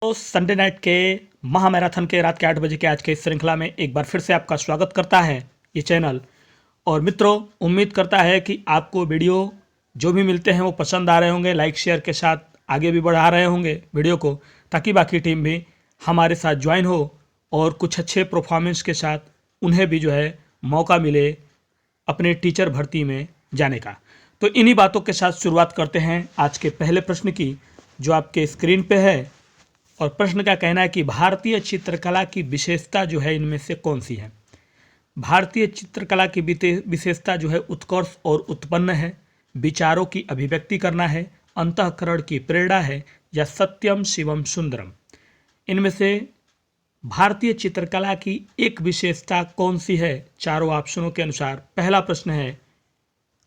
Sunday night के महामैराथन के रात के 8 बजे के आज के इस श्रृंखला में एक बार फिर से आपका स्वागत करता है ये चैनल। और मित्रों, उम्मीद करता है कि आपको वीडियो जो भी मिलते हैं वो पसंद आ रहे होंगे, लाइक शेयर के साथ आगे भी बढ़ा रहे होंगे वीडियो को, ताकि बाकी टीम भी हमारे साथ ज्वाइन हो और कुछ अच्छे परफॉर्मेंस के साथ उन्हें भी जो है मौका मिले अपने टीचर भर्ती में जाने का। तो इन्हीं बातों के साथ शुरुआत करते हैं आज के पहले प्रश्न की, जो आपके स्क्रीन पे है। और प्रश्न का कहना है कि भारतीय चित्रकला की विशेषता जो है इनमें से कौन सी है। भारतीय चित्रकला की विशेषता जो है उत्कर्ष और उत्पन्न है, विचारों की अभिव्यक्ति करना है, अंतःकरण की प्रेरणा है, या सत्यम शिवम सुंदरम। इनमें से भारतीय चित्रकला की एक विशेषता कौन सी है चारों ऑप्शनों के अनुसार। पहला प्रश्न है,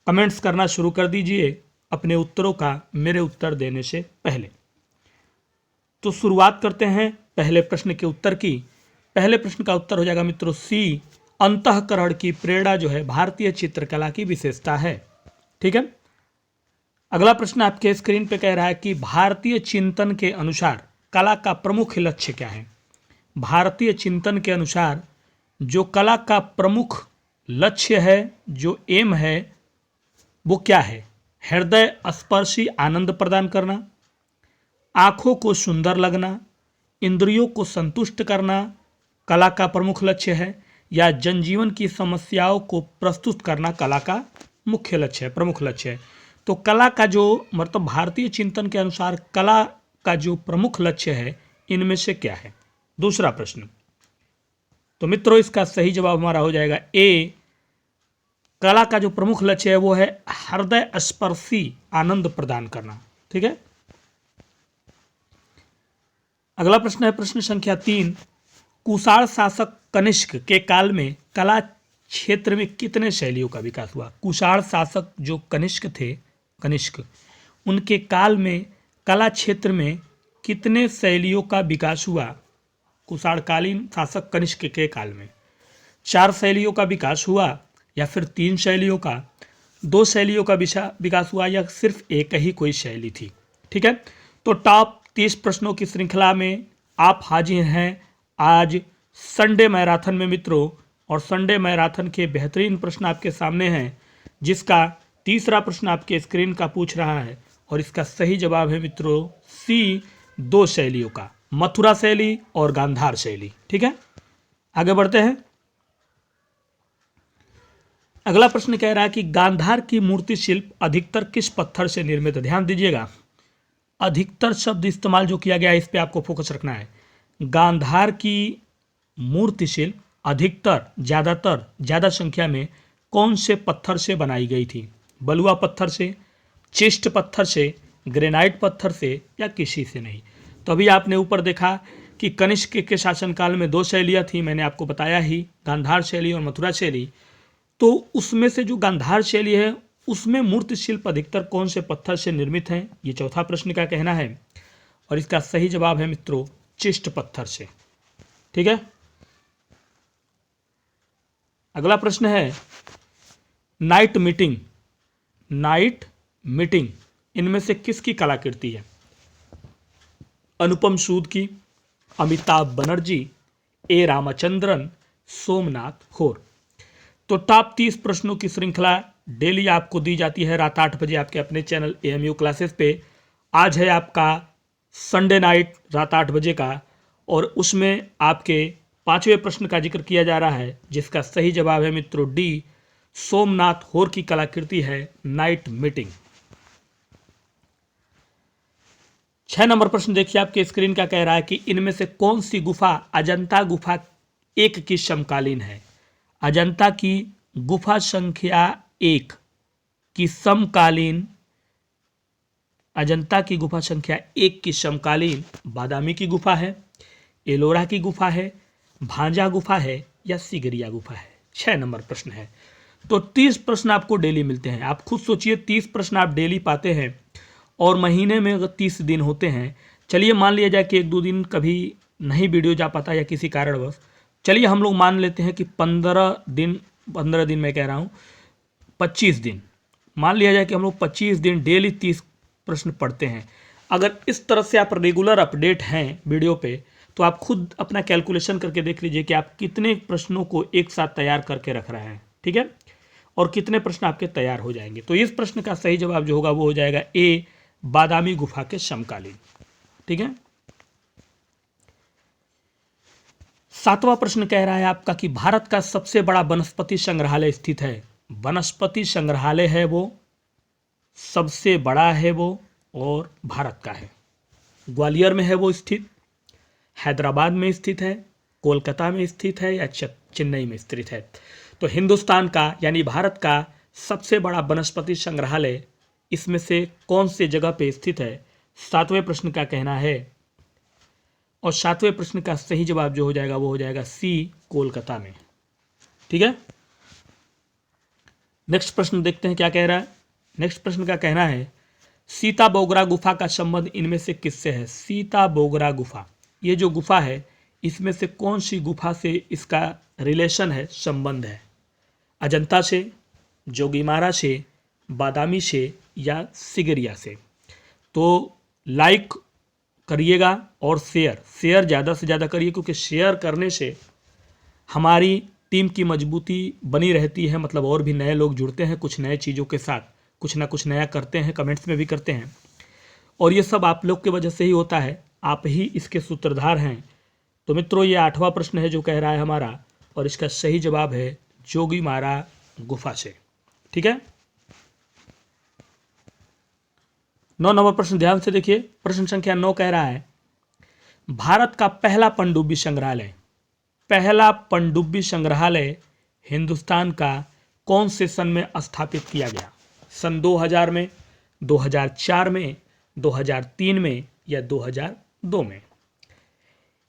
कमेंट्स करना शुरू कर दीजिए अपने उत्तरों का मेरे उत्तर देने से पहले। तो शुरुआत करते हैं पहले प्रश्न के उत्तर की। पहले प्रश्न का उत्तर हो जाएगा मित्रों सी, अंतःकरण की प्रेरणा जो है भारतीय चित्रकला की विशेषता है। ठीक है। अगला प्रश्न आपके स्क्रीन पे कह रहा है कि भारतीय चिंतन के अनुसार कला का प्रमुख लक्ष्य क्या है। भारतीय चिंतन के अनुसार जो कला का प्रमुख लक्ष्य है, जो एम है, वो क्या है। हृदय स्पर्शी आनंद प्रदान करना, आँखों को सुंदर लगना, इंद्रियों को संतुष्ट करना कला का प्रमुख लक्ष्य है, या जनजीवन की समस्याओं को प्रस्तुत करना कला का मुख्य लक्ष्य है, प्रमुख लक्ष्य है। तो कला का जो मतलब भारतीय चिंतन के अनुसार कला का जो प्रमुख लक्ष्य है इनमें से क्या है। दूसरा प्रश्न, तो मित्रों इसका सही जवाब हमारा हो जाएगा ए, कला का जो प्रमुख लक्ष्य है वो है हृदय स्पर्शी आनंद प्रदान करना। ठीक है। अगला प्रश्न है प्रश्न संख्या 3, कुषाण शासक कनिष्क के काल में कला क्षेत्र में कितने शैलियों का विकास हुआ। कुषाण शासक जो कनिष्क थे, कनिष्क, उनके काल में कला क्षेत्र में कितने शैलियों का विकास हुआ। कुषाणकालीन शासक कनिष्क के काल में 4 शैलियों का विकास हुआ, या फिर 3 शैलियों का, 2 शैलियों का विकास हुआ, या सिर्फ एक ही कोई शैली थी। ठीक है। तो टॉप 30 प्रश्नों की श्रृंखला में आप हाजिर हैं आज संडे मैराथन में मित्रों। और संडे मैराथन के बेहतरीन प्रश्न आपके सामने हैं, जिसका तीसरा प्रश्न आपके स्क्रीन का पूछ रहा है और इसका सही जवाब है मित्रों सी, 2 शैलियों का, मथुरा शैली और गांधार शैली। ठीक है। आगे बढ़ते हैं। अगला प्रश्न कह रहा है कि गांधार की मूर्ति शिल्प अधिकतर किस पत्थर से निर्मित है। ध्यान दीजिएगा, अधिकतर शब्द इस्तेमाल जो किया गया है इस पे आपको फोकस रखना है। गांधार की मूर्ति शिल्प अधिकतर, ज़्यादातर, ज़्यादा संख्या में कौन से पत्थर से बनाई गई थी। बलुआ पत्थर से, चिस्ट पत्थर से, ग्रेनाइट पत्थर से, या किसी से नहीं। तो अभी आपने ऊपर देखा कि कनिष्क के शासनकाल में 2 शैलियाँ थी, मैंने आपको बताया ही, गांधार शैली और मथुरा शैली। तो उसमें से जो गांधार शैली है उसमें मूर्ति शिल्प अधिकतर कौन से पत्थर से निर्मित हैं, ये चौथा प्रश्न का कहना है। और इसका सही जवाब है मित्रों चिस्ट पत्थर से। ठीक है। अगला प्रश्न है नाइट मीटिंग, नाइट मीटिंग इनमें से किसकी कलाकृति है। अनुपम सूद की, अमिताभ बनर्जी, ए रामचंद्रन, सोमनाथ होर। तो टॉप 30 प्रश्नों की श्रृंखला डेली आपको दी जाती है रात 8 बजे आपके अपने चैनल AMU क्लासेस पे। आज है आपका संडे नाइट रात 8 बजे का, और उसमें आपके 5वें प्रश्न का जिक्र किया जा रहा है, जिसका सही जवाब है मित्रों डी, सोमनाथ होर की कलाकृति है नाइट मीटिंग। 6 नंबर प्रश्न देखिए आपके स्क्रीन का कह रहा है कि इनमें से कौन सी गुफा अजंता गुफा 1 की समकालीन है। अजंता की गुफा संख्या 1 की समकालीन, अजंता की गुफा संख्या 1 की समकालीन बादामी की गुफा है, एलोरा की गुफा है, भांजा गुफा है, या सिगरिया गुफा है। 6 नंबर प्रश्न है। तो 30 प्रश्न आपको डेली मिलते हैं। आप खुद सोचिए 30 प्रश्न आप डेली पाते हैं, और महीने में अगर 30 दिन होते हैं, चलिए मान लिया जाए कि 1-2 दिन कभी नहीं वीडियो जा पाता या किसी कारणवश, चलिए हम लोग मान लेते हैं कि 15 दिन मैं कह रहा हूँ 25 दिन, मान लिया जाए कि हम लोग 25 दिन डेली 30 प्रश्न पढ़ते हैं। अगर इस तरह से आप रेगुलर अपडेट हैं वीडियो पे, तो आप खुद अपना कैलकुलेशन करके देख लीजिए कि आप कितने प्रश्नों को एक साथ तैयार करके रख रहे हैं, ठीक है, और कितने प्रश्न आपके तैयार हो जाएंगे। तो इस प्रश्न का सही जवाब जो होगा वो हो जाएगा ए, बादामी गुफा के समकालीन, ठीक है। 7वां प्रश्न कह रहा है आपका कि भारत का सबसे बड़ा वनस्पति संग्रहालय स्थित है। वनस्पति संग्रहालय है वो, सबसे बड़ा है वो, और भारत का है। ग्वालियर में है वो स्थित, हैदराबाद में स्थित है, कोलकाता में स्थित है, या चेन्नई में स्थित है। तो हिंदुस्तान का यानी भारत का सबसे बड़ा वनस्पति संग्रहालय इसमें से कौन से जगह पे स्थित है, 7वें प्रश्न का कहना है। और 7वें प्रश्न का सही जवाब जो हो जाएगा वो हो जाएगा सी, कोलकाता में, ठीक है। नेक्स्ट प्रश्न देखते हैं क्या कह रहा है। नेक्स्ट प्रश्न का कहना है सीता बोगरा गुफा का संबंध इनमें से किससे है। सीता बोगरा गुफा, ये जो गुफा है इसमें से कौन सी गुफा से इसका रिलेशन है, संबंध है। अजंता से, जोगीमारा से, बादामी से, या सिगरिया से। तो लाइक करिएगा और शेयर ज़्यादा से ज़्यादा करिए, क्योंकि शेयर करने से हमारी टीम की मजबूती बनी रहती है, मतलब और भी नए लोग जुड़ते हैं कुछ नए चीज़ों के साथ, कुछ ना कुछ नया करते हैं, कमेंट्स में भी करते हैं, और ये सब आप लोग की वजह से ही होता है, आप ही इसके सूत्रधार हैं। तो मित्रों ये 8वां प्रश्न है जो कह रहा है हमारा, और इसका सही जवाब है जोगीमारा गुफा से, ठीक है। 9 नंबर प्रश्न ध्यान से देखिए। प्रश्न संख्या 9 कह रहा है भारत का पहला पनडुब्बी संग्रहालय, पहला पनडुब्बी संग्रहालय हिंदुस्तान का कौन से सन में स्थापित किया गया। सन 2000 में, 2004 में, 2003 में, या 2002 में।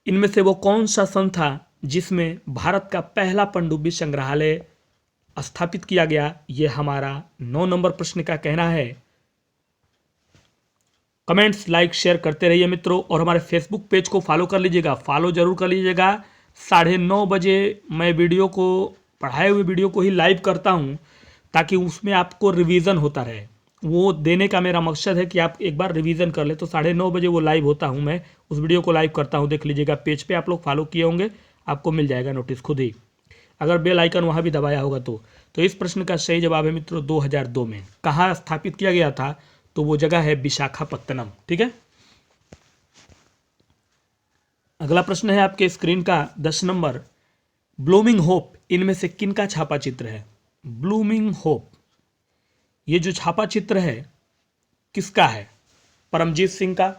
इनमें से वो कौन सा सन था जिसमें भारत का पहला पनडुब्बी संग्रहालय स्थापित किया गया, ये हमारा 9 नंबर प्रश्न का कहना है। कमेंट्स, लाइक, शेयर करते रहिए मित्रों, और हमारे फेसबुक पेज को फॉलो कर लीजिएगा, फॉलो जरूर कर लीजिएगा। 9:30 बजे मैं वीडियो को, पढ़ाए हुए वीडियो को ही लाइव करता हूँ, ताकि उसमें आपको रिवीजन होता रहे। वो देने का मेरा मकसद है कि आप एक बार रिवीजन कर ले। तो 9:30 बजे वो लाइव होता हूँ, मैं उस वीडियो को लाइव करता हूँ, देख लीजिएगा। पेज पे आप लोग फॉलो किए होंगे, आपको मिल जाएगा नोटिस खुद ही, अगर बेल आइकन वहाँ भी दबाया होगा तो इस प्रश्न का सही जवाब है मित्रों 2002 में। कहाँ स्थापित किया गया था, तो वो जगह है विशाखापत्तनम, ठीक है। अगला प्रश्न है आपके स्क्रीन का 10 नंबर, ब्लूमिंग होप इनमें से किनका छापा चित्र है। ब्लूमिंग होप, ये जो छापा चित्र है किसका है। परमजीत सिंह का,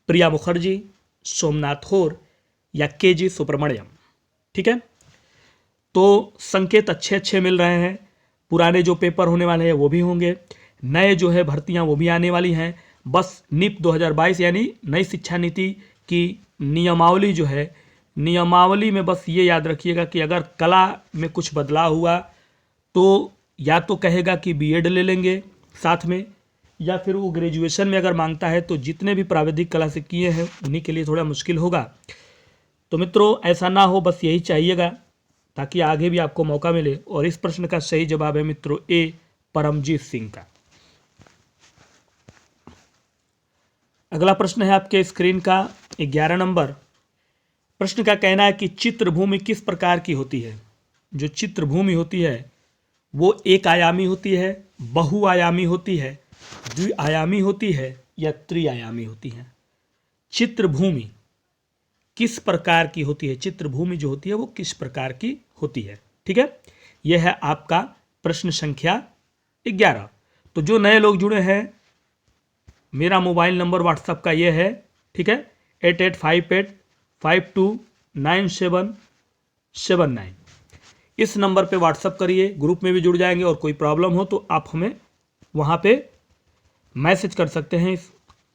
प्रिया मुखर्जी, सोमनाथ होर, या के.जी. सुब्रमण्यम, ठीक है। तो संकेत अच्छे अच्छे मिल रहे हैं। पुराने जो पेपर होने वाले हैं वो भी होंगे, नए जो है भर्तियां वो भी आने वाली हैं। बस नीप 2022 यानी नई शिक्षा नीति की नियमावली जो है, नियमावली में बस ये याद रखिएगा कि अगर कला में कुछ बदलाव हुआ तो या तो कहेगा कि बीएड ले लेंगे साथ में, या फिर वो ग्रेजुएशन में अगर मांगता है तो जितने भी प्राविधिक कला से किए हैं उन्हीं के लिए थोड़ा मुश्किल होगा। तो मित्रों ऐसा ना हो, बस यही चाहिएगा, ताकि आगे भी आपको मौका मिले। और इस प्रश्न का सही जवाब है मित्रों ए, परमजीत सिंह का। अगला प्रश्न है आपके स्क्रीन का 11 नंबर। प्रश्न का कहना है कि चित्रभूमि किस प्रकार की होती है। जो चित्रभूमि होती है वो एक आयामी होती है, बहुआयामी होती है, द्विआयामी होती है, या त्रिआयामी होती है। चित्रभूमि किस प्रकार की होती है, चित्रभूमि जो होती है वो किस प्रकार की होती है, ठीक है। यह है आपका प्रश्न संख्या 11। तो जो नए लोग जुड़े हैं, मेरा मोबाइल नंबर व्हाट्सएप का ये है, ठीक है, 8858529779। इस नंबर पे व्हाट्सएप करिए, ग्रुप में भी जुड़ जाएंगे, और कोई प्रॉब्लम हो तो आप हमें वहाँ पे मैसेज कर सकते हैं,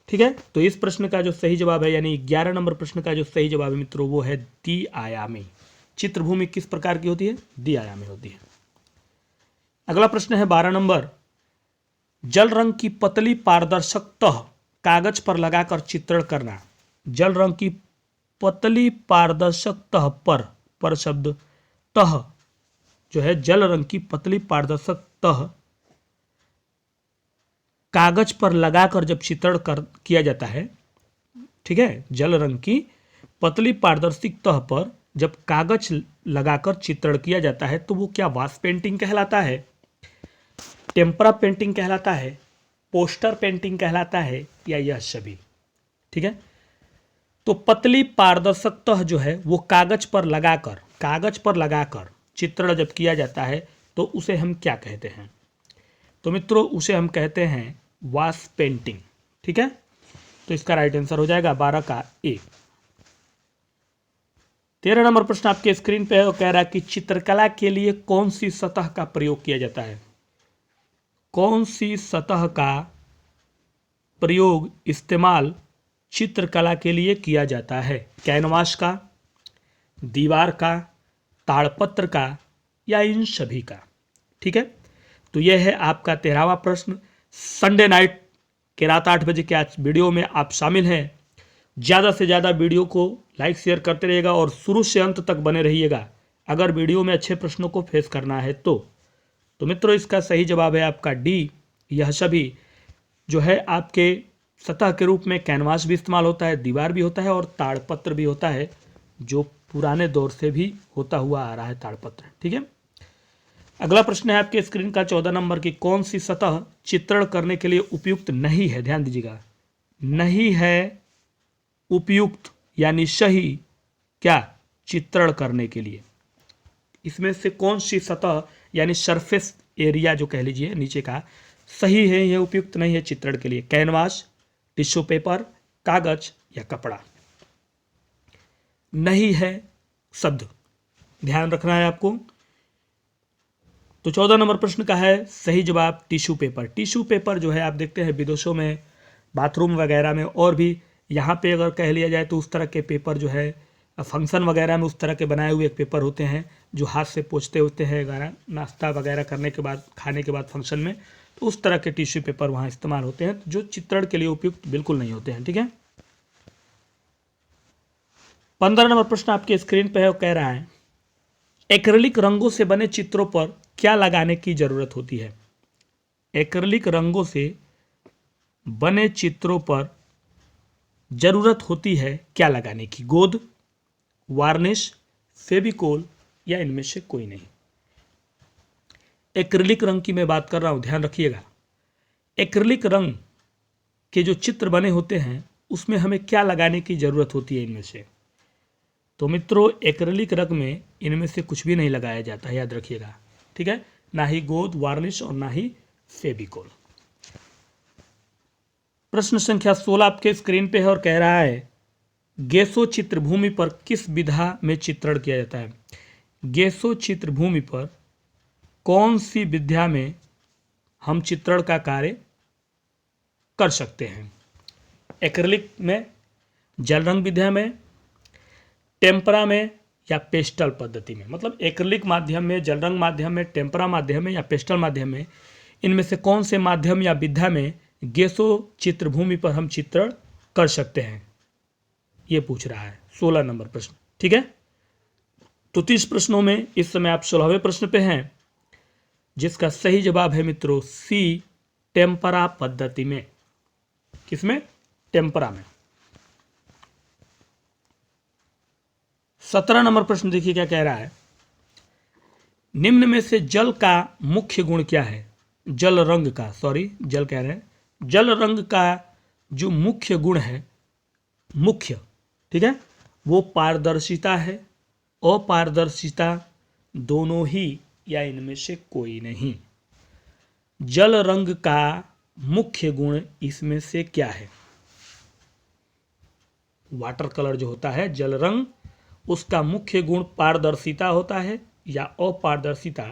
ठीक है। तो इस प्रश्न का जो सही जवाब है, यानी 11 नंबर प्रश्न का जो सही जवाब है मित्रों वो है द्विआयामी। चित्रभूमि किस प्रकार की होती है, द्विआयामी होती है। अगला प्रश्न है 12 नंबर, जल रंग की पतली पारदर्शक तह कागज पर लगाकर चित्रण करना। जल रंग की पतली पारदर्शक तह पर शब्द तह जो है, जल रंग की पतली पारदर्शक तह कागज पर लगाकर जब चित्रण किया जाता है, ठीक है, जल रंग की पतली पारदर्शी तह पर जब कागज लगाकर चित्रण किया जाता है तो वो क्या वाश पेंटिंग कहलाता है, टेम्परा पेंटिंग कहलाता है, पोस्टर पेंटिंग कहलाता है, या यह सभी। ठीक है, तो पतली पारदर्शक तह जो है वो कागज पर लगाकर चित्रण जब किया जाता है तो उसे हम क्या कहते हैं? तो मित्रों उसे हम कहते हैं वाश पेंटिंग। ठीक है, तो इसका राइट आंसर हो जाएगा 12 का ए। 13 नंबर प्रश्न आपके स्क्रीन पे है, वो कह रहा है कि चित्रकला के लिए कौन सी सतह का प्रयोग किया जाता है? कौन सी सतह का प्रयोग इस्तेमाल चित्रकला के लिए किया जाता है? कैनवास का, दीवार का, ताड़पत्र का, या इन सभी का? ठीक है, तो यह है आपका 13वां प्रश्न। संडे नाइट के रात 8 बजे के आज वीडियो में आप शामिल हैं। ज़्यादा से ज़्यादा वीडियो को लाइक शेयर करते रहिएगा और शुरू से अंत तक बने रहिएगा अगर वीडियो में अच्छे प्रश्नों को फेस करना है तो मित्रों इसका सही जवाब है आपका डी। यह सभी जो है आपके सतह के रूप में कैनवास भी इस्तेमाल होता है, दीवार भी होता है और ताड़पत्र भी होता है, जो पुराने दौर से भी होता हुआ आ रहा है ताड़पत्र। ठीक है, अगला प्रश्न है आपके स्क्रीन का 14 नंबर की, कौन सी सतह चित्रण करने के लिए उपयुक्त नहीं है? ध्यान दीजिएगा, नहीं है उपयुक्त यानी सही क्या चित्रण करने के लिए। इसमें से कौन सी सतह यानी सरफेस एरिया जो कह लीजिए नीचे का सही है, यह उपयुक्त नहीं है चित्रण के लिए? कैनवास, टिश्यू पेपर, कागज या कपड़ा? नहीं है शब्द ध्यान रखना है आपको। तो 14 नंबर प्रश्न का है सही जवाब टिश्यू पेपर। टिश्यू पेपर जो है आप देखते हैं विदेशों में बाथरूम वगैरह में, और भी यहाँ पे अगर कह लिया जाए तो उस तरह के पेपर जो है फंक्शन वगैरह में उस तरह के बनाए हुए पेपर होते हैं जो हाथ से पोंछते होते हैं वगैरह, नाश्ता वगैरह करने के बाद, खाने के बाद फंक्शन में, तो उस तरह के टिश्यू पेपर वहाँ इस्तेमाल होते हैं जो चित्रण के लिए उपयुक्त बिल्कुल नहीं होते हैं। ठीक है, 15 नंबर प्रश्न आपके स्क्रीन पर है, वो कह रहा है एक्रिलिक रंगों से बने चित्रों पर क्या लगाने की जरूरत होती है? एक्रिलिक रंगों से बने चित्रों पर जरूरत होती है क्या लगाने की? गोंद, वार्निश, फेविकोल या इनमें से कोई नहीं? एक्रिलिक रंग की मैं बात कर रहा हूं, ध्यान रखिएगा। एक्रिलिक रंग के जो चित्र बने होते हैं उसमें हमें क्या लगाने की जरूरत होती है इनमें से? तो मित्रों एक्रिलिक रंग में इनमें से कुछ भी नहीं लगाया जाता है, याद रखिएगा। ठीक है, ना ही गोंद, वार्निश और ना ही फेविकोल। प्रश्न संख्या 16 आपके स्क्रीन पे है और कह रहा है गेसो चित्रभूमि पर किस विधा में चित्रण किया जाता है? गेसो चित्रभूमि पर कौन सी विधा में हम चित्रण का कार्य कर सकते हैं? एक्रिलिक में, जल रंग विधा में, टेम्परा में या पेस्टल पद्धति में? मतलब एक्रिलिक माध्यम में, जल रंग माध्यम में, टेम्परा माध्यम में या पेस्टल माध्यम में, इनमें से कौन से माध्यम या विधा में गेसो चित्रभूमि पर हम चित्रण कर सकते हैं, ये पूछ रहा है 16 नंबर प्रश्न। ठीक है, तो 30 प्रश्नों में इस समय आप 16वें प्रश्न पे हैं, जिसका सही जवाब है मित्रों सी, टेम्परा पद्धति में। किसमें? टेम्परा में। 17 नंबर प्रश्न देखिए क्या कह रहा है, निम्न में से जल का मुख्य गुण क्या है? जल रंग का, सॉरी जल कह रहे हैं, जल रंग का जो मुख्य गुण है, मुख्य, ठीक है, वो पारदर्शिता है, अपारदर्शिता, दोनों ही या इनमें से कोई नहीं? जल रंग का मुख्य गुण इसमें से क्या है? वाटर कलर जो होता है जल रंग, उसका मुख्य गुण पारदर्शिता होता है या अपारदर्शिता,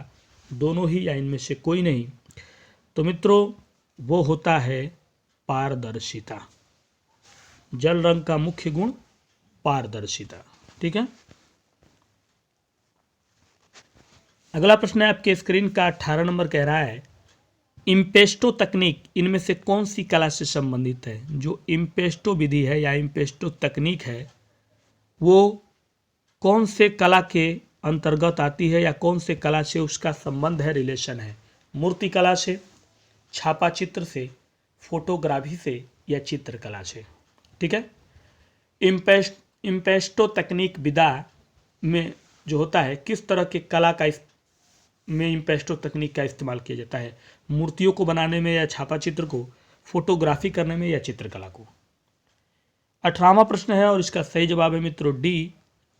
दोनों ही या इनमें से कोई नहीं? तो मित्रों वो होता है पारदर्शिता। जल रंग का मुख्य गुण पारदर्शिता। ठीक है, अगला प्रश्न है आपके स्क्रीन का 18 नंबर, कह रहा है इम्पेस्टो तकनीक इनमें से कौन सी कला से संबंधित है? जो इम्पेस्टो विधि है या इम्पेस्टो तकनीक है वो कौन से कला के अंतर्गत आती है या कौन से कला से उसका संबंध है, रिलेशन है? मूर्ति कला से, छापा चित्र से, फोटोग्राफी से या चित्रकला से। ठीक है। इम्पेस्टो तकनीक विदा में जो होता है, किस तरह के कला का में इम्पेस्टो तकनीक का इस्तेमाल किया जाता है? मूर्तियों को बनाने में या छापा चित्र को, फोटोग्राफी करने में या चित्रकला को। 18वां प्रश्न है और इसका सही जवाब है मित्रों डी,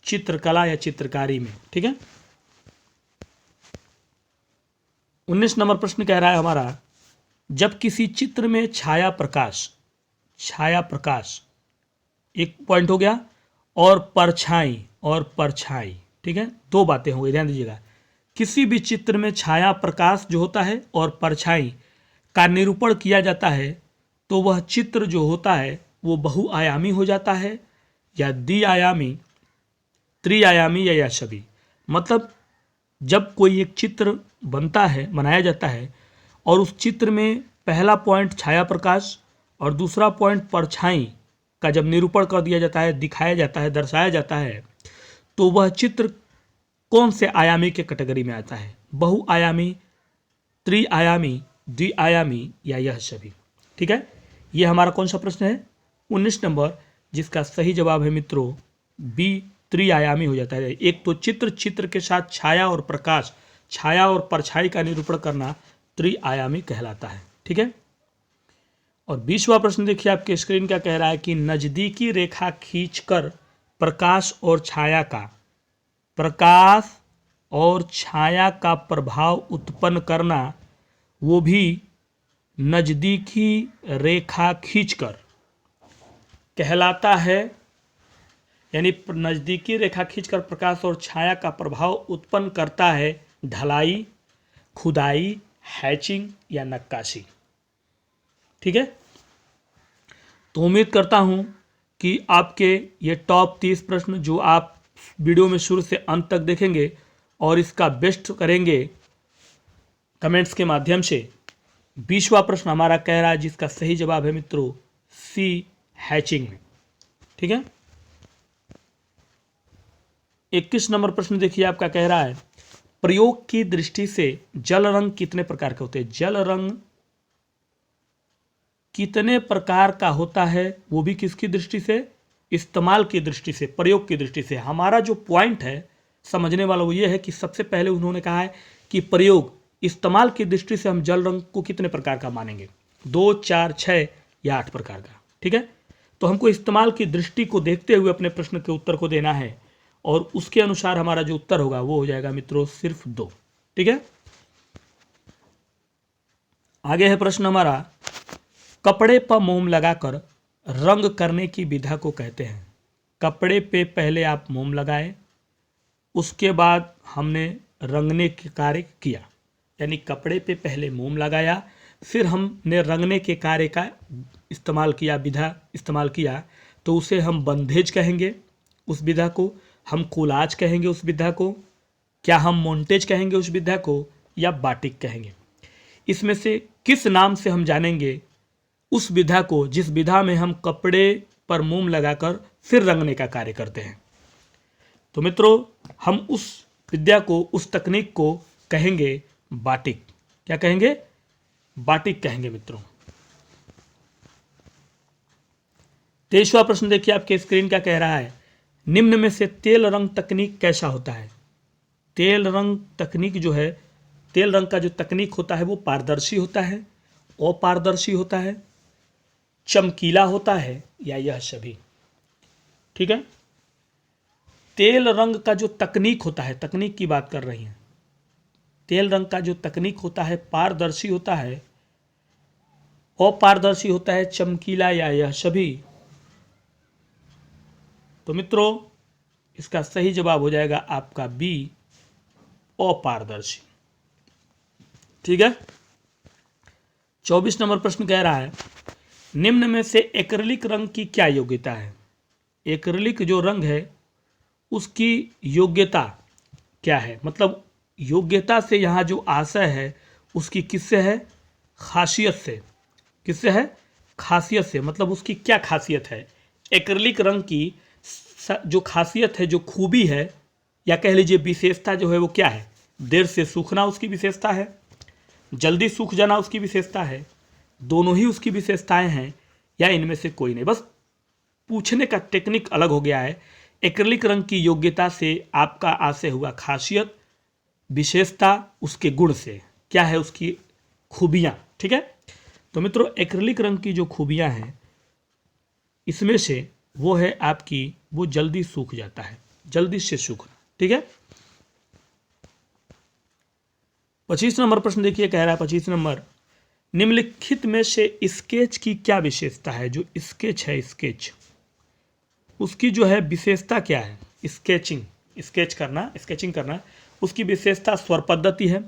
चित्रकला या चित्रकारी में। ठीक है। 19 नंबर प्रश्न कह रहा है हमारा, जब किसी चित्र में छाया प्रकाश एक पॉइंट हो गया, और परछाई, ठीक है, दो बातें हो गई, ध्यान दीजिएगा। किसी भी चित्र में छाया प्रकाश जो होता है और परछाई का निरूपण किया जाता है तो वह चित्र जो होता है वो बहुआयामी हो जाता है या द्विआयामी, त्रिआयामी या छवि। मतलब जब कोई एक चित्र बनाया जाता है और उस चित्र में पहला पॉइंट छाया प्रकाश और दूसरा पॉइंट परछाई का जब निरूपण कर दिया जाता है, दिखाया जाता है, दर्शाया जाता है, तो वह चित्र कौन से आयामी के कैटेगरी में आता है? बहुआयामी, त्रिआयामी, द्विआयामी या यह सभी। ठीक है। यह हमारा कौन सा प्रश्न है? 19 नंबर, जिसका सही जवाब है मित्रों बी, त्रिआयामी हो जाता है। एक तो चित्र के साथ छाया और प्रकाश, छाया और परछाई का निरूपण करना त्रिआयामी कहलाता है। ठीक है। और 20वां प्रश्न देखिए आपके स्क्रीन क्या कह रहा है कि नजदीकी रेखा खींचकर प्रकाश और छाया का प्रभाव उत्पन्न करना, वो भी नजदीकी रेखा खींचकर कहलाता है। यानी नजदीकी रेखा खींचकर प्रकाश और छाया का प्रभाव उत्पन्न करता है ढलाई, खुदाई, हैचिंग या नक्काशी। ठीक है। तो उम्मीद करता हूं कि आपके ये टॉप 30 प्रश्न जो आप वीडियो में शुरू से अंत तक देखेंगे और इसका बेस्ट करेंगे कमेंट्स के माध्यम से। 20वां प्रश्न हमारा कह रहा है, जिसका सही जवाब है मित्रों सी, हैचिंग में। ठीक है। 21 नंबर प्रश्न देखिए आपका कह रहा है, प्रयोग की दृष्टि से जल रंग कितने प्रकार के होते हैं? जल रंग कितने प्रकार का होता है, वो भी किसकी दृष्टि से? इस्तेमाल की दृष्टि से, प्रयोग की दृष्टि से। हमारा जो पॉइंट है समझने वाला वो ये है कि सबसे पहले उन्होंने कहा है कि प्रयोग, इस्तेमाल की दृष्टि से हम जल रंग को कितने प्रकार का मानेंगे? 2, 4, 6 या 8 प्रकार का। ठीक है। तो हमको इस्तेमाल की दृष्टि को देखते हुए अपने प्रश्न के उत्तर को देना है और उसके अनुसार हमारा जो उत्तर होगा वो हो जाएगा मित्रों सिर्फ 2। ठीक है। आगे है प्रश्न हमारा, कपड़े पर मोम लगाकर रंग करने की विधा को कहते हैं। कपड़े पे पहले आप मोम लगाए, उसके बाद हमने रंगने के कार्य किया। यानी कपड़े पे पहले मोम लगाया, फिर हमने रंगने के कार्य का इस्तेमाल किया, विधा इस्तेमाल किया, तो उसे हम बंधेज कहेंगे। उस विधा को हम कोलाज कहेंगे। उस विधा को क्या हम मोन्टेज कहेंगे? उस विधा को या बाटिक कहेंगे? इसमें से किस नाम से हम जानेंगे उस विधा को जिस विधा में हम कपड़े पर मोम लगाकर फिर रंगने का कार्य करते हैं? तो मित्रों हम उस विद्या को, उस तकनीक को कहेंगे बाटिक। क्या कहेंगे? बाटिक कहेंगे मित्रों। 23वां प्रश्न देखिए आपके स्क्रीन क्या कह रहा है, निम्न में से तेल रंग तकनीक कैसा होता है? तेल रंग तकनीक जो है, तेल रंग का जो तकनीक होता है वो पारदर्शी होता है, अपारदर्शी होता है, चमकीला होता है या यह सभी? ठीक है। तेल रंग का जो तकनीक होता है, तकनीक की बात कर रही हैं, तेल रंग का जो तकनीक होता है पारदर्शी होता है, अपारदर्शी होता है, चमकीला या यह सभी? तो मित्रों इसका सही जवाब हो जाएगा आपका बी, अपारदर्शी। ठीक है। 24 नंबर प्रश्न कह रहा है, निम्न में से एक्रिलिक रंग की क्या योग्यता है? एक्रिलिक जो रंग है उसकी योग्यता क्या है? मतलब योग्यता से यहाँ जो आशय है उसकी किससे है? खासियत से। किससे है? खासियत से। मतलब उसकी क्या खासियत है? एक्रिलिक रंग की जो खासियत है, जो खूबी है, या कह लीजिए विशेषता जो है वो क्या है? देर से सूखना उसकी विशेषता है, जल्दी सूख जाना उसकी विशेषता है, दोनों ही उसकी विशेषताएं हैं या इनमें से कोई नहीं? बस पूछने का टेक्निक अलग हो गया है। एक्रिलिक रंग की योग्यता से आपका आशय हुआ खासियत, विशेषता उसके गुण से, क्या है उसकी खूबियां। ठीक है, तो मित्रों एक्रिलिक रंग की जो खूबियां हैं इसमें से वो है आपकी, वो जल्दी सूख जाता है, जल्दी से सूखना। ठीक है, 25 नंबर प्रश्न देखिए, कह रहा है 25 नंबर, निम्नलिखित में से स्केच की क्या विशेषता है? जो स्केच है, स्केच उसकी जो है विशेषता क्या है? स्केचिंग करना उसकी विशेषता स्वर पद्धति है,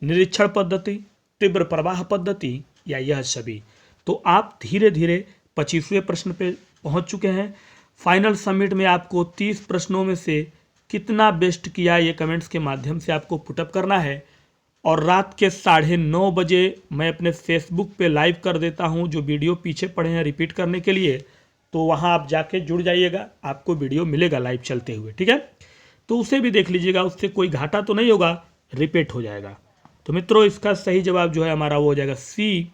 निरीक्षण पद्धति, तीव्र प्रवाह पद्धति, या यह सभी? तो आप धीरे धीरे 25वें प्रश्न पे पहुंच चुके हैं। फाइनल सबमिट में आपको 30 प्रश्नों में से कितना बेस्ट किया ये कमेंट्स के माध्यम से आपको पुटअप करना है। और रात के 9:30 बजे मैं अपने फेसबुक पे लाइव कर देता हूँ, जो वीडियो पीछे पड़े हैं रिपीट करने के लिए, तो वहाँ आप जाके जुड़ जाइएगा, आपको वीडियो मिलेगा लाइव चलते हुए। ठीक है, तो उसे भी देख लीजिएगा, उससे कोई घाटा तो नहीं होगा, रिपीट हो जाएगा। तो मित्रों इसका सही जवाब जो है हमारा वो हो जाएगा सी,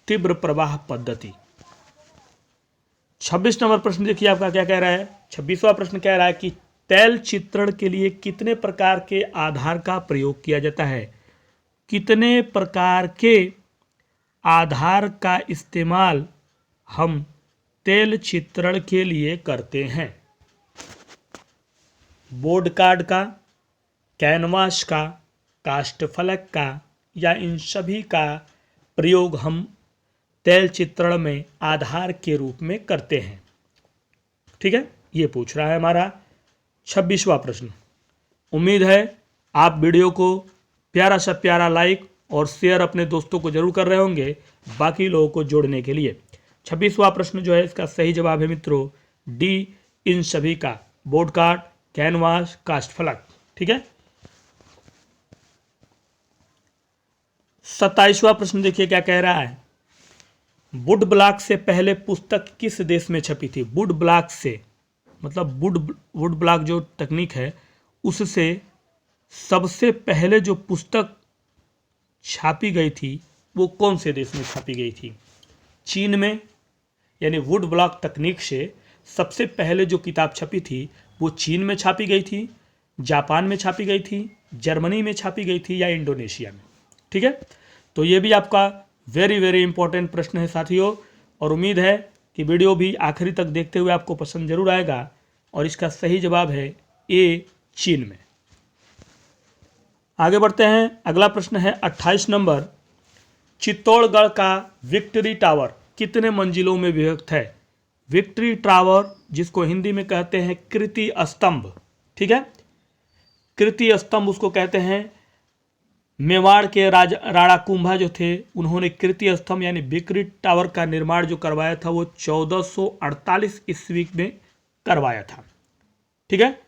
तीव्र प्रवाह पद्धति। 26 नंबर प्रश्न देखिए आपका क्या कह रहा है। 26वां प्रश्न कह रहा है कि तैल चित्रण के लिए कितने प्रकार के आधार का प्रयोग किया जाता है? कितने प्रकार के आधार का इस्तेमाल हम तेल चित्रण के लिए करते हैं? बोर्ड कार्ड का, कैनवास का, काष्ठफलक का, या इन सभी का प्रयोग हम तेल चित्रण में आधार के रूप में करते हैं? ठीक है, ये पूछ रहा है हमारा 26वां प्रश्न। उम्मीद है आप वीडियो को प्यारा सा प्यारा लाइक और शेयर अपने दोस्तों को जरूर कर रहे होंगे, बाकी लोगों को जोड़ने के लिए। 26वां प्रश्न जो है इसका सही जवाब है मित्रों डी, इन सभी का, बोर्ड कार्ड, कैनवास, काष्ठफलक। ठीक है, 27वां प्रश्न देखिए क्या कह रहा है। वुड ब्लॉक से पहले पुस्तक किस देश में छपी थी? वुड ब्लॉक से मतलब वुड ब्लॉक जो तकनीक है उससे सबसे पहले जो पुस्तक छापी गई थी वो कौन से देश में छापी गई थी? चीन में, यानी वुड ब्लॉक तकनीक से सबसे पहले जो किताब छपी थी वो चीन में छापी गई थी, जापान में छापी गई थी, जर्मनी में छापी गई थी, या इंडोनेशिया में? ठीक है, तो ये भी आपका वेरी वेरी इंपॉर्टेंट प्रश्न है साथियों, और उम्मीद है कि वीडियो भी आखिरी तक देखते हुए आपको पसंद जरूर आएगा। और इसका सही जवाब है ए, चीन में। आगे बढ़ते हैं, अगला प्रश्न है 28 नंबर, चित्तौड़गढ़ का विक्ट्री टावर कितने मंजिलों में विभक्त है? विक्ट्री टावर जिसको हिंदी में कहते हैं कीर्ति स्तंभ। ठीक है, कीर्ति स्तंभ उसको कहते हैं। मेवाड़ के राणा कुंभा जो थे उन्होंने कीर्ति स्तंभ यानी विक्ट्री टावर का निर्माण जो करवाया था वो 1448 ईस्वी में करवाया था। ठीक है,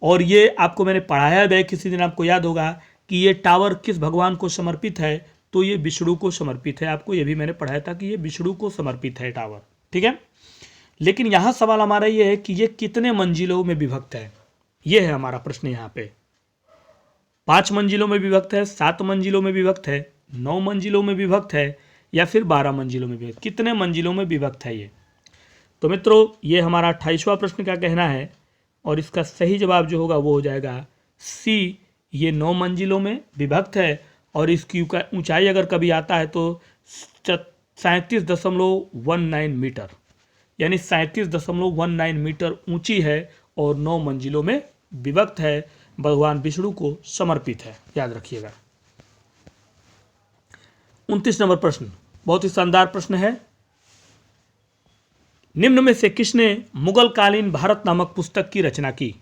और ये आपको मैंने पढ़ाया है, किसी दिन आपको याद होगा कि ये टावर किस भगवान को समर्पित है, तो ये विष्णु को समर्पित है। आपको ये भी मैंने पढ़ाया था कि ये विष्णु को समर्पित है टावर। ठीक है, लेकिन यहाँ सवाल हमारा ये है कि ये कितने मंजिलों में विभक्त है, ये है हमारा प्रश्न यहाँ पे। 5 मंजिलों में विभक्त है, 7 मंजिलों में विभक्त है, 9 मंजिलों में विभक्त है, या फिर 12 मंजिलों में विभक्त? कितने मंजिलों में विभक्त है ये? तो मित्रों ये हमारा 28वां प्रश्न का कहना है, और इसका सही जवाब जो होगा वो हो जाएगा सी, ये 9 मंजिलों में विभक्त है। और इसकी ऊंचाई अगर कभी आता है तो 37.19 मीटर, यानी 37.19 मीटर ऊंची है और 9 मंजिलों में विभक्त है, भगवान विष्णु को समर्पित है, याद रखिएगा। 29 नंबर प्रश्न बहुत ही शानदार प्रश्न है। निम्न में से किसने मुगल कालीन भारत नामक पुस्तक की रचना की?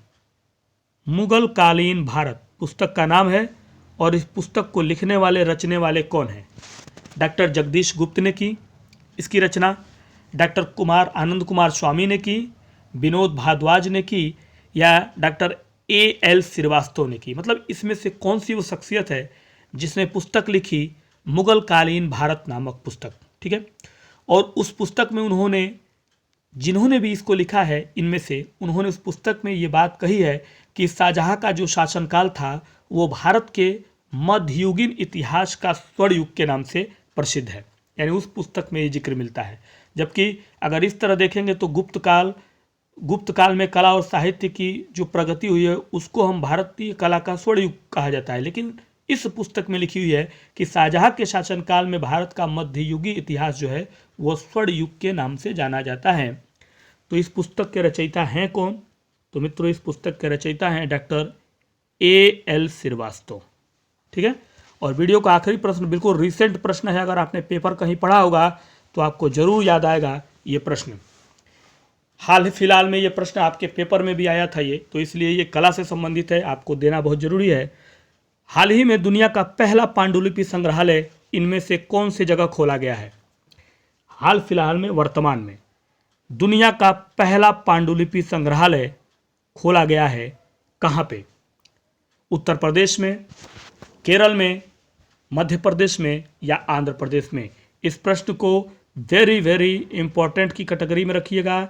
मुगल कालीन भारत पुस्तक का नाम है, और इस पुस्तक को लिखने वाले रचने वाले कौन हैं? डॉक्टर जगदीश गुप्त ने की इसकी रचना, डॉक्टर आनंद कुमार स्वामी ने की, विनोद भारद्वाज ने की, या डॉक्टर A.L. श्रीवास्तव ने की? मतलब इसमें से कौन सी वो शख्सियत है जिसने पुस्तक लिखी मुगल कालीन भारत नामक पुस्तक? ठीक है, और उस पुस्तक में उन्होंने, जिन्होंने भी इसको लिखा है इनमें से, उन्होंने उस पुस्तक में ये बात कही है कि शाहजहां का जो शासनकाल था वो भारत के मध्ययुगीन इतिहास का स्वर्ण युग के नाम से प्रसिद्ध है। यानी उस पुस्तक में ये जिक्र मिलता है। जबकि अगर इस तरह देखेंगे तो गुप्त काल में कला और साहित्य की जो प्रगति हुई है उसको हम भारतीय कला का स्वर्ण युग कहा जाता है, लेकिन इस पुस्तक में लिखी हुई है कि शाहजहां के शासनकाल में भारत का मध्ययुगीय इतिहास जो है वो स्वर्ण युग के नाम से जाना जाता है। तो इस पुस्तक के रचयिता हैं कौन? तो मित्रों, इस पुस्तक के रचयिता हैं डॉक्टर A.L. श्रीवास्तव। ठीक है। और वीडियो का आखिरी प्रश्न बिल्कुल रिसेंट प्रश्न है, अगर आपने पेपर कहीं पढ़ा होगा तो आपको जरूर याद आएगा ये प्रश्न। हाल फिलहाल में ये प्रश्न आपके पेपर में भी आया था ये, तो इसलिए ये कला से संबंधित है, आपको देना बहुत जरूरी है। हाल ही में दुनिया का पहला पांडुलिपि संग्रहालय इनमें से कौन सी जगह खोला गया है? हाल फिलहाल में वर्तमान में दुनिया का पहला पांडुलिपि संग्रहालय खोला गया है कहाँ पे? उत्तर प्रदेश में, केरल में, मध्य प्रदेश में या आंध्र प्रदेश में? इस प्रश्न को वेरी वेरी इंपॉर्टेंट की कैटेगरी में रखिएगा।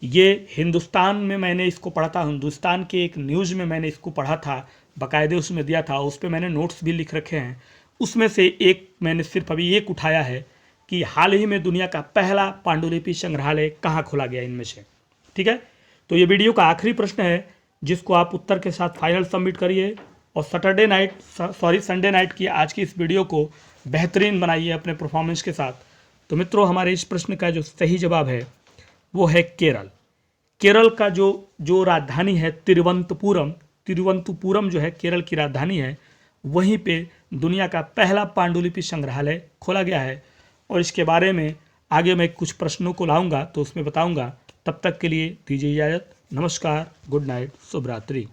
ये हिंदुस्तान में मैंने इसको पढ़ा था, हिंदुस्तान के एक न्यूज़ में मैंने इसको पढ़ा था, बाकायदे उसमें दिया था, उस पर मैंने नोट्स भी लिख रखे हैं। उसमें से एक मैंने सिर्फ अभी एक उठाया है कि हाल ही में दुनिया का पहला पांडुलिपि संग्रहालय कहाँ खोला गया इनमें से। ठीक है। तो ये वीडियो का आखिरी प्रश्न है जिसको आप उत्तर के साथ फाइनल सबमिट करिए और संडे नाइट की आज की इस वीडियो को बेहतरीन बनाइए अपने परफॉर्मेंस के साथ। तो मित्रों, हमारे इस प्रश्न का जो सही जवाब है वो है केरल। केरल का जो राजधानी है तिरुवनंतपुरम जो है केरल की राजधानी है, वहीं पे दुनिया का पहला पांडुलिपि संग्रहालय खोला गया है। और इसके बारे में आगे मैं कुछ प्रश्नों को लाऊंगा तो उसमें बताऊंगा। तब तक के लिए दीजिए इजाज़त। नमस्कार, गुड नाइट, शुभ रात्रि।